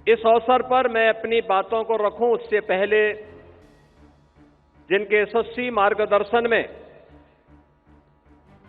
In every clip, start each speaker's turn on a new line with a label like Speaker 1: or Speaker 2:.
Speaker 1: इस अवसर पर मैं अपनी बातों को रखूं उससे पहले जिनके यशस्वी मार्गदर्शन में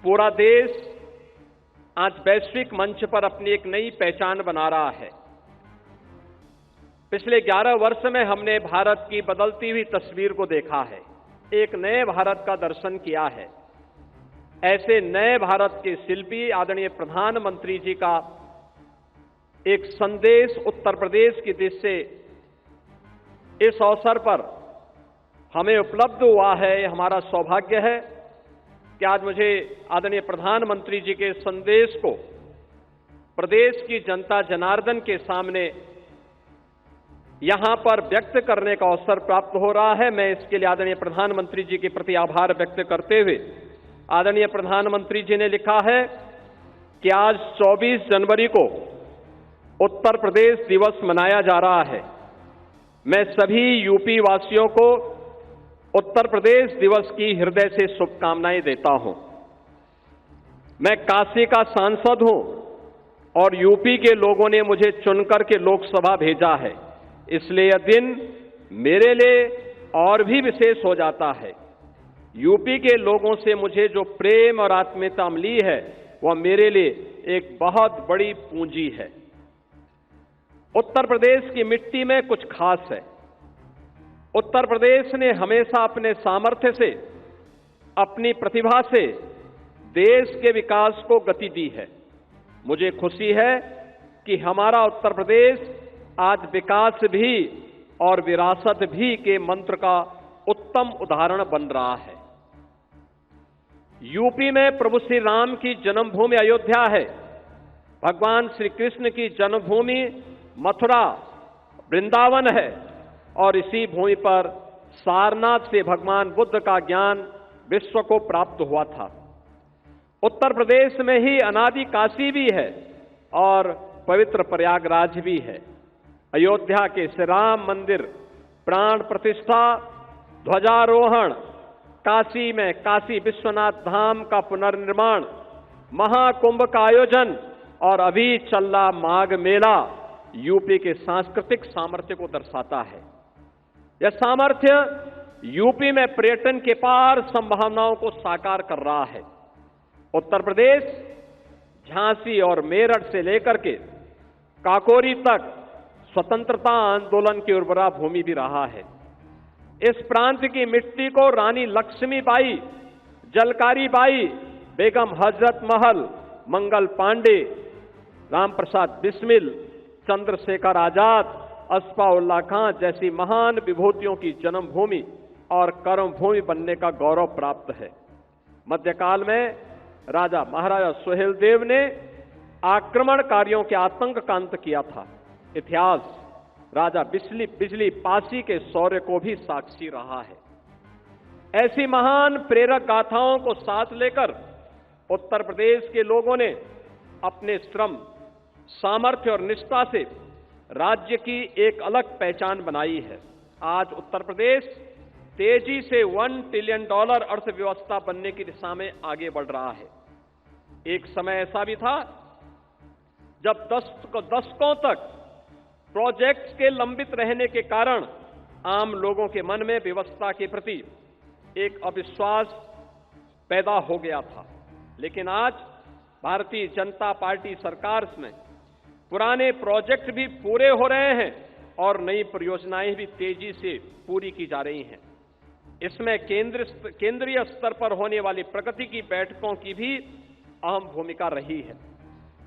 Speaker 1: पूरा देश आज वैश्विक मंच पर अपनी एक नई पहचान बना रहा है। पिछले 11 वर्ष में हमने भारत की बदलती हुई तस्वीर को देखा है, एक नए भारत का दर्शन किया है। ऐसे नए भारत के शिल्पी आदरणीय प्रधानमंत्री जी का एक संदेश उत्तर प्रदेश की दिशा से इस अवसर पर हमें उपलब्ध हुआ है। यह हमारा सौभाग्य है कि आज मुझे आदरणीय प्रधानमंत्री जी के संदेश को प्रदेश की जनता जनार्दन के सामने यहां पर व्यक्त करने का अवसर प्राप्त हो रहा है। मैं इसके लिए आदरणीय प्रधानमंत्री जी के प्रति आभार व्यक्त करते हुए, आदरणीय प्रधानमंत्री जी ने लिखा है कि आज 24 जनवरी को उत्तर प्रदेश दिवस मनाया जा रहा है। मैं सभी यूपी वासियों को उत्तर प्रदेश दिवस की हृदय से शुभकामनाएं देता हूं। मैं काशी का सांसद हूं और यूपी के लोगों ने मुझे चुनकर के लोकसभा भेजा है, इसलिए यह दिन मेरे लिए और भी विशेष हो जाता है। यूपी के लोगों से मुझे जो प्रेम और आत्मीयता मिली है वह मेरे लिए एक बहुत बड़ी पूंजी है। उत्तर प्रदेश की मिट्टी में कुछ खास है। उत्तर प्रदेश ने हमेशा अपने सामर्थ्य से, अपनी प्रतिभा से देश के विकास को गति दी है। मुझे खुशी है कि हमारा उत्तर प्रदेश आज विकास भी और विरासत भी के मंत्र का उत्तम उदाहरण बन रहा है। यूपी में प्रभु श्री राम की जन्मभूमि अयोध्या है। भगवान श्री कृष्ण की जन्मभूमि मथुरा वृंदावन है और इसी भूमि पर सारनाथ से भगवान बुद्ध का ज्ञान विश्व को प्राप्त हुआ था। उत्तर प्रदेश में ही अनादि काशी भी है और पवित्र प्रयागराज भी है। अयोध्या के श्री राम मंदिर प्राण प्रतिष्ठा, ध्वजारोहण, काशी में काशी विश्वनाथ धाम का पुनर्निर्माण, महाकुंभ का आयोजन और अभी चल रहा माघ मेला यूपी के सांस्कृतिक सामर्थ्य को दर्शाता है। यह सामर्थ्य यूपी में पर्यटन के पार संभावनाओं को साकार कर रहा है। उत्तर प्रदेश झांसी और मेरठ से लेकर के काकोरी तक स्वतंत्रता आंदोलन की उर्वरा भूमि भी रहा है। इस प्रांत की मिट्टी को रानी लक्ष्मीबाई, जलकारी बाई, बेगम हजरत महल, मंगल पांडे, राम प्रसाद बिस्मिल, चंद्रशेखर आजाद, अस्फाउल्लाह खां जैसी महान विभूतियों की जन्मभूमि और कर्मभूमि बनने का गौरव प्राप्त है। मध्यकाल में राजा महाराजा सुहेलदेव ने आक्रमणकारियों के आतंक का अंत किया था। इतिहास राजा बिजली पासी के शौर्य को भी साक्षी रहा है। ऐसी महान प्रेरक गाथाओं को साथ लेकर उत्तर प्रदेश के लोगों ने अपने श्रम, सामर्थ्य और निष्ठा से राज्य की एक अलग पहचान बनाई है। आज उत्तर प्रदेश तेजी से $1 ट्रिलियन अर्थव्यवस्था बनने की दिशा में आगे बढ़ रहा है। एक समय ऐसा भी था जब दशकों तक प्रोजेक्ट्स के लंबित रहने के कारण आम लोगों के मन में व्यवस्था के प्रति एक अविश्वास पैदा हो गया था, लेकिन आज भारतीय जनता पार्टी सरकार में पुराने प्रोजेक्ट भी पूरे हो रहे हैं और नई परियोजनाएं भी तेजी से पूरी की जा रही हैं। इसमें केंद्रीय स्तर पर होने वाली प्रगति की बैठकों की भी अहम भूमिका रही है।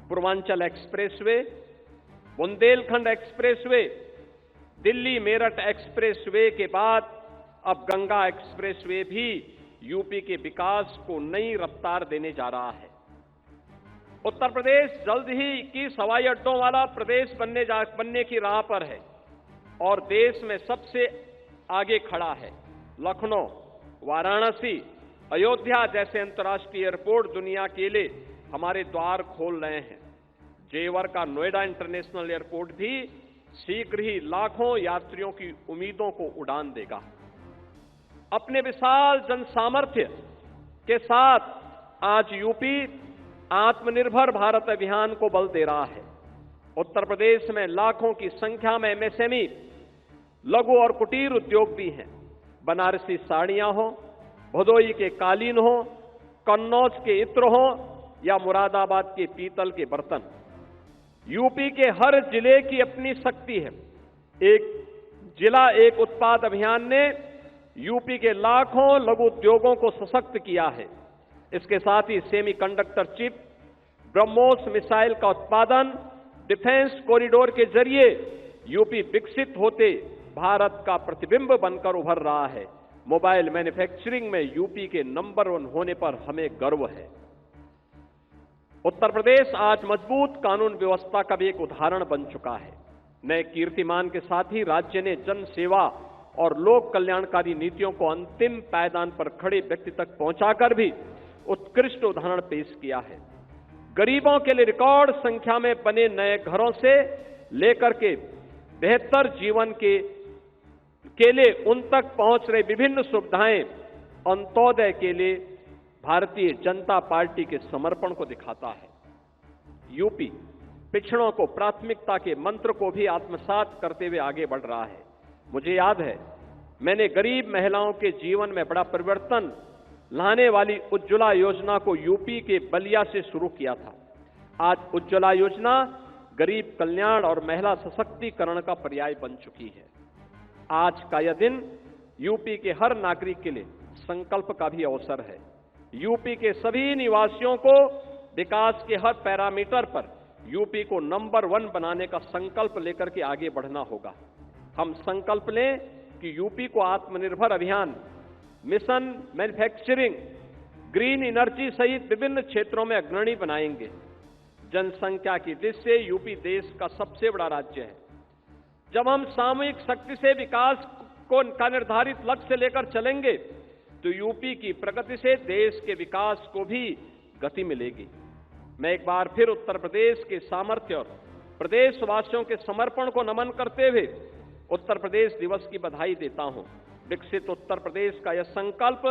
Speaker 1: Purvanchal expressway, Bundelkhand expressway, Delhi Meerut expressway के बाद अब गंगा एक्सप्रेसवे भी यूपी के विकास को नई रफ्तार देने जा रहा है। उत्तर प्रदेश जल्द ही 21 हवाई अड्डों वाला प्रदेश बनने की राह पर है और देश में सबसे आगे खड़ा है। लखनऊ, वाराणसी, अयोध्या जैसे अंतर्राष्ट्रीय एयरपोर्ट दुनिया के लिए हमारे द्वार खोल रहे हैं। जेवर का नोएडा इंटरनेशनल एयरपोर्ट भी शीघ्र ही लाखों यात्रियों की उम्मीदों को उड़ान देगा। अपने विशाल जनसामर्थ्य के साथ आज यूपी आत्मनिर्भर भारत अभियान को बल दे रहा है। उत्तर प्रदेश में लाखों की संख्या में एमएसएमई, लघु और कुटीर उद्योग भी हैं। बनारसी साड़ियां हो, भदोई के कालीन हो, कन्नौज के इत्र हो या मुरादाबाद के पीतल के बर्तन, यूपी के हर जिले की अपनी शक्ति है। एक जिला एक उत्पाद अभियान ने यूपी के लाखों लघु उद्योगों को सशक्त किया है। इसके साथ ही सेमीकंडक्टर चिप, ब्रह्मोस मिसाइल का उत्पादन, डिफेंस कॉरिडोर के जरिए यूपी विकसित होते भारत का प्रतिबिंब बनकर उभर रहा है। मोबाइल मैन्युफैक्चरिंग में यूपी के नंबर 1 होने पर हमें गर्व है। उत्तर प्रदेश आज मजबूत कानून व्यवस्था का भी एक उदाहरण बन चुका है। नए कीर्तिमान के साथ ही राज्य ने जन सेवा और लोक कल्याणकारी नीतियों को अंतिम पायदान पर खड़े व्यक्ति तक पहुंचाकर भी उत्कृष्ट उदाहरण पेश किया है। गरीबों के लिए रिकॉर्ड संख्या में बने नए घरों से लेकर के बेहतर जीवन के लिए उन तक पहुंच रही विभिन्न सुविधाएं अंत्योदय के लिए भारतीय जनता पार्टी के समर्पण को दिखाता है। यूपी पिछड़ों को प्राथमिकता के मंत्र को भी आत्मसात करते हुए आगे बढ़ रहा है। मुझे याद है, मैंने गरीब महिलाओं के जीवन में बड़ा परिवर्तन लाने वाली उज्ज्वला योजना को यूपी के बलिया से शुरू किया था। आज उज्ज्वला योजना गरीब कल्याण और महिला सशक्तिकरण का पर्याय बन चुकी है। आज का यह दिन यूपी के हर नागरिक के लिए संकल्प का भी अवसर है। यूपी के सभी निवासियों को विकास के हर पैरामीटर पर यूपी को नंबर 1 बनाने का संकल्प लेकर के आगे बढ़ना होगा। हम संकल्प लें कि यूपी को आत्मनिर्भर अभियान, मिशन मैन्युफैक्चरिंग, ग्रीन एनर्जी सहित विभिन्न क्षेत्रों में अग्रणी बनाएंगे। जनसंख्या की दृष्टि से यूपी देश का सबसे बड़ा राज्य है। जब हम सामूहिक शक्ति से विकास का निर्धारित लक्ष्य लेकर चलेंगे तो यूपी की प्रगति से देश के विकास को भी गति मिलेगी। मैं एक बार फिर उत्तर प्रदेश के सामर्थ्य और प्रदेशवासियों के समर्पण को नमन करते हुए उत्तर प्रदेश दिवस की बधाई देता हूं। विकसित उत्तर प्रदेश का यह संकल्प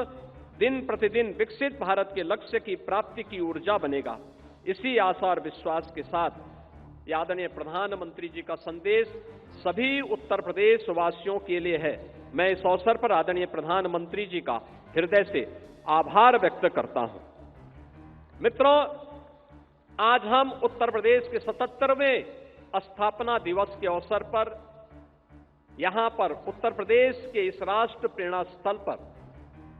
Speaker 1: दिन प्रतिदिन विकसित भारत के लक्ष्य की प्राप्ति की ऊर्जा बनेगा। इसी आशा और विश्वास के साथ आदरणीय प्रधानमंत्री जी का संदेश सभी उत्तर प्रदेश वासियों के लिए है। मैं इस अवसर पर आदरणीय प्रधानमंत्री जी का हृदय से आभार व्यक्त करता हूं। मित्रों, आज हम उत्तर प्रदेश के 77वें स्थापना दिवस के अवसर पर यहां पर उत्तर प्रदेश के इस राष्ट्र प्रेरणा स्थल पर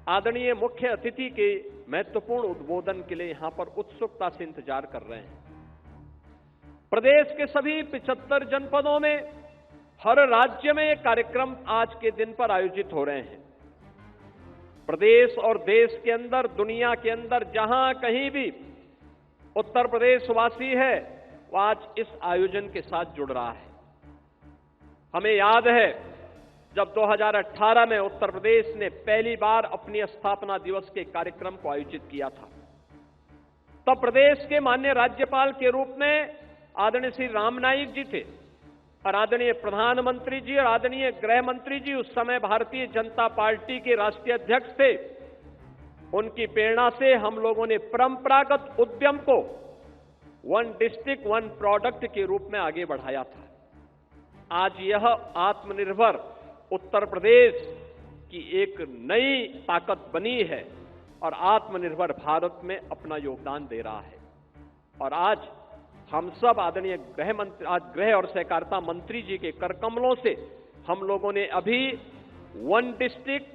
Speaker 1: आदरणीय मुख्य अतिथि के महत्वपूर्ण उद्बोधन के लिए यहां पर उत्सुकता से इंतजार कर रहे हैं। प्रदेश के सभी 75 जनपदों में हर राज्य में ये कार्यक्रम आज के दिन पर आयोजित हो रहे हैं। प्रदेश और देश के अंदर, दुनिया के अंदर जहां कहीं भी उत्तर प्रदेश वासी है वो आज इस आयोजन के साथ जुड़ रहा है। हमें याद है जब 2018 में उत्तर प्रदेश ने पहली बार अपनी स्थापना दिवस के कार्यक्रम को आयोजित किया था, तब प्रदेश के माननीय राज्यपाल के रूप में आदरणीय श्री राम नाईक जी थे और आदरणीय प्रधानमंत्री जी और आदरणीय गृह मंत्री जी उस समय भारतीय जनता पार्टी के राष्ट्रीय अध्यक्ष थे। उनकी प्रेरणा से हम लोगों ने परंपरागत उद्यम को 1 डिस्ट्रिक्ट 1 प्रोडक्ट के रूप में आगे बढ़ाया था। आज यह आत्मनिर्भर उत्तर प्रदेश की एक नई ताकत बनी है और आत्मनिर्भर भारत में अपना योगदान दे रहा है। और आज हम सब आदरणीय गृह और सहकारिता मंत्री जी के करकमलों से हम लोगों ने अभी 1 डिस्ट्रिक्ट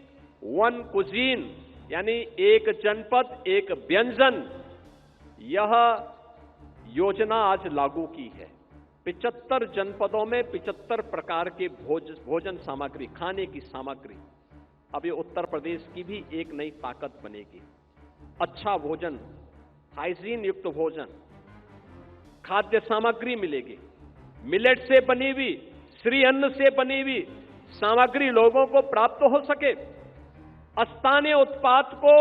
Speaker 1: 1 कुजीन यानी एक जनपद एक व्यंजन, यह योजना आज लागू की है। 75 जनपदों में 75 प्रकार के भोजन सामग्री, खाने की सामग्री, अब ये उत्तर प्रदेश की भी एक नई ताकत बनेगी। अच्छा भोजन, हाइजीन युक्त भोजन, खाद्य सामग्री मिलेगी। मिलेट से बनी हुई, श्री अन्न से बनी हुई सामग्री लोगों को प्राप्त हो सके। स्थानीय उत्पाद को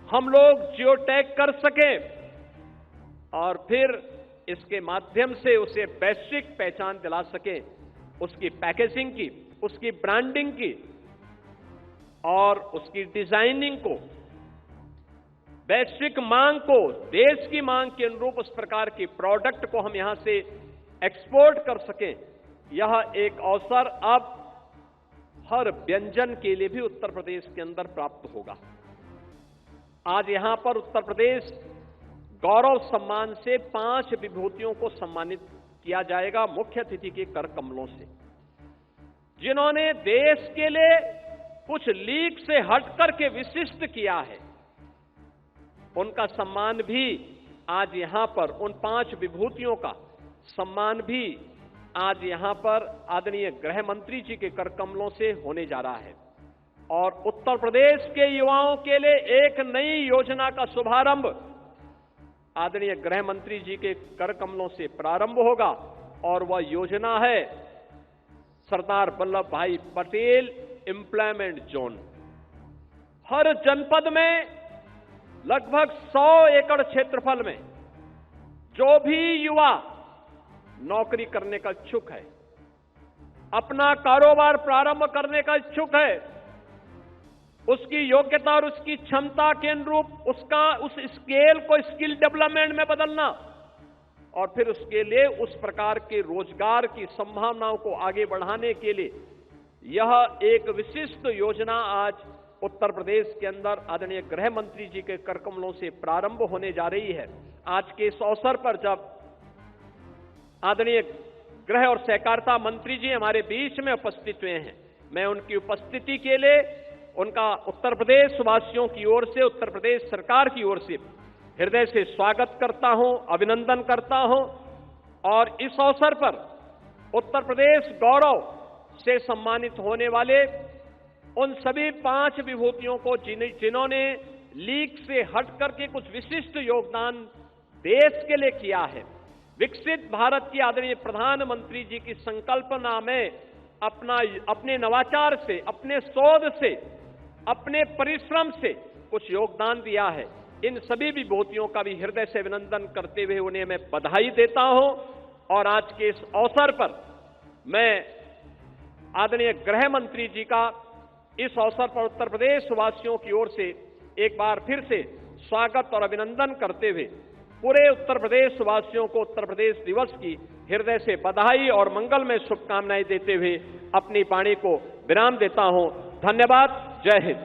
Speaker 1: हम लोग जियो टैग कर सकें और फिर इसके माध्यम से उसे वैश्विक पहचान दिला सके, उसकी पैकेजिंग की, उसकी ब्रांडिंग की और उसकी डिजाइनिंग को, वैश्विक मांग को, देश की मांग के अनुरूप उस प्रकार के प्रोडक्ट को हम यहां से एक्सपोर्ट कर सकें, यह एक अवसर अब हर व्यंजन के लिए भी उत्तर प्रदेश के अंदर प्राप्त होगा। आज यहां पर उत्तर प्रदेश गौरव सम्मान से 5 विभूतियों को सम्मानित किया जाएगा मुख्य अतिथि के कर कमलों से, जिन्होंने देश के लिए कुछ लीक से हट करके विशिष्ट किया है। उनका सम्मान भी आज यहां पर, उन 5 विभूतियों का सम्मान भी आज यहां पर आदरणीय गृह मंत्री जी के कर कमलों से होने जा रहा है। और उत्तर प्रदेश के युवाओं के लिए एक नई योजना का शुभारंभ आदरणीय गृह मंत्री जी के कर कमलों से प्रारंभ होगा, और वह योजना है सरदार वल्लभ भाई पटेल एम्प्लॉयमेंट जोन। हर जनपद में लगभग 100 एकड़ क्षेत्रफल में जो भी युवा नौकरी करने का इच्छुक है, अपना कारोबार प्रारंभ करने का इच्छुक है, उसकी योग्यता और उसकी क्षमता के अनुरूप उस स्केल को स्किल डेवलपमेंट में बदलना, और फिर उसके लिए उस प्रकार के रोजगार की संभावनाओं को आगे बढ़ाने के लिए यह एक विशिष्ट योजना आज उत्तर प्रदेश के अंदर आदरणीय गृह मंत्री जी के कर कमलों से प्रारंभ होने जा रही है। आज के इस अवसर पर जब आदरणीय गृह और सहकारिता मंत्री जी हमारे बीच में उपस्थित हुए हैं, मैं उनकी उपस्थिति के लिए उनका उत्तर प्रदेश वासियों की ओर से, उत्तर प्रदेश सरकार की ओर से हृदय से स्वागत करता हूं, अभिनंदन करता हूं। और इस अवसर पर उत्तर प्रदेश गौरव से सम्मानित होने वाले उन सभी 5 विभूतियों को जिन्होंने लीक से हट करके कुछ विशिष्ट योगदान देश के लिए किया है, विकसित भारत की आदरणीय प्रधानमंत्री जी की संकल्पना में अपने नवाचार से, अपने शोध से, अपने परिश्रम से कुछ योगदान दिया है, इन सभी विभूतियों का भी हृदय से अभिनंदन करते हुए उन्हें मैं बधाई देता हूं। और आज के इस अवसर पर मैं आदरणीय गृह मंत्री जी का इस अवसर पर उत्तर प्रदेश वासियों की ओर से एक बार फिर से स्वागत और अभिनंदन करते हुए पूरे उत्तर प्रदेश वासियों को उत्तर प्रदेश दिवस की हृदय से बधाई और मंगलमय शुभकामनाएं देते हुए अपनी वाणी को विराम देता हूं। धन्यवाद। जय हिंद।